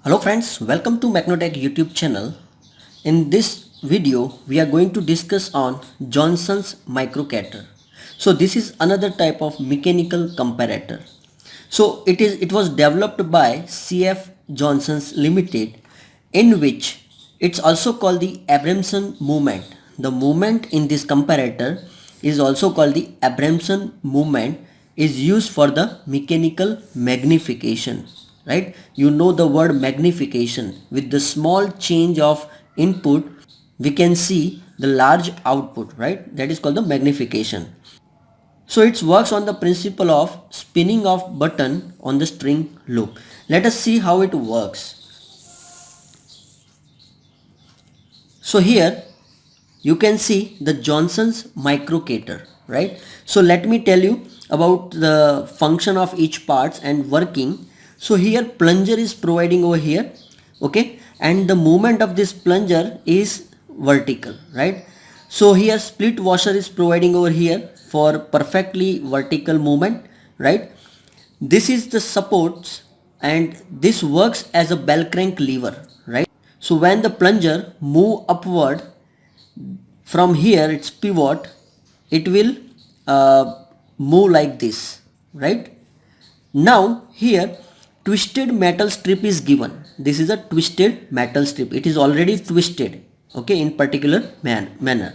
Hello friends, welcome to Mechnotech YouTube channel. In this video, we are going to discuss on Johahnson's Mikrokator. So this is another type of mechanical comparator. So it was developed by CF Johnson's Limited, in which it's also called the Abramson movement. The movement in this comparator is also called the Abramson movement, is used for the mechanical magnification, right? You know the word magnification. With the small change of input, we can see the large output, right? That is called the magnification. So it works on the principle of spinning of button on the string loop. Let us see how it works. So here you can see the Johahnson's Mikrokator, right? So let me tell you about the function of each parts and working. So here plunger is providing over here, okay, and the movement of this plunger is vertical, right? So here split washer is providing over here for perfectly vertical movement, right? This is the supports and this works as a bell crank lever, right? So when the plunger move upward from here, its pivot, it will move like this, right? Now here twisted metal strip is given. This is a twisted metal strip. It is already twisted, okay, in particular manner.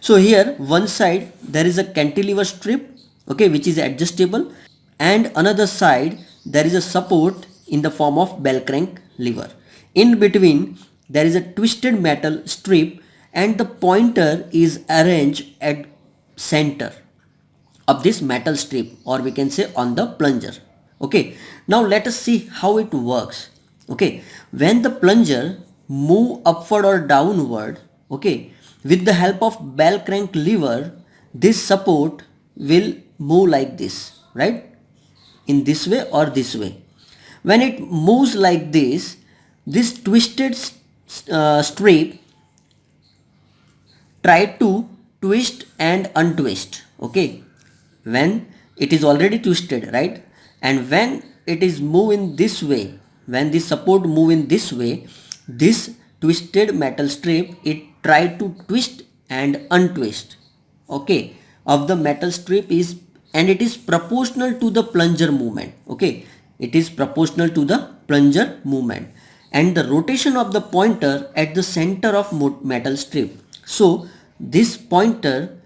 So here one side there is a cantilever strip, okay, which is adjustable, and another side there is a support in the form of bell crank lever. In between there is a twisted metal strip and the pointer is arranged at center of this metal strip, or we can say on the plunger. Okay, now let us see how it works. Okay, when the plunger move upward or downward, okay, with the help of bell crank lever, this support will move like this, right, in this way or this way. When it moves like this twisted strip try to twist and untwist, okay, when it is already twisted, right, and when it is moving this way, when the support move in this way, this twisted metal strip it try to twist and untwist, okay, of the metal strip is, and it is proportional to the plunger movement, okay, it is proportional to the plunger movement and the rotation of the pointer at the center of metal strip. So this pointer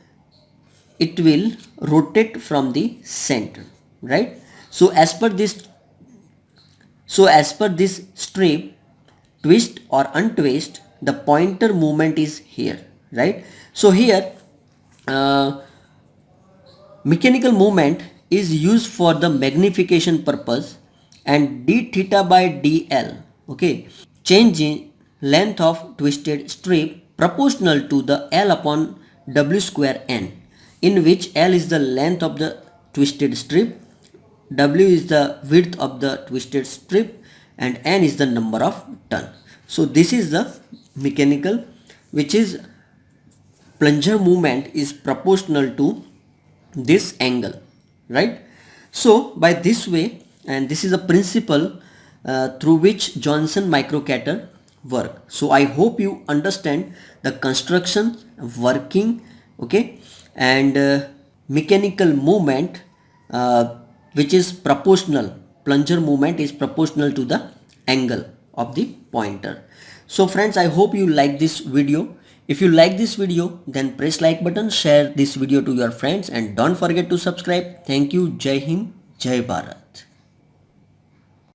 it will rotate from the center, right? So as per this strip twist or untwist, the pointer movement is here, right? So here mechanical movement is used for the magnification purpose, and d theta by dl, okay, change in length of twisted strip proportional to the L upon W square N, in which L is the length of the twisted strip, W is the width of the twisted strip, and N is the number of turn. So this is the mechanical, which is plunger movement is proportional to this angle, right? So by this way, and this is a principle through which Johahnsson Mikrokator work. So I hope you understand the construction, working, okay, and mechanical movement which is proportional, plunger movement is proportional to the angle of the pointer. So friends, I hope you like this video. If you like this video, then press like button, share this video to your friends, and don't forget to subscribe. Thank you. Jai Hind, Jai Bharat.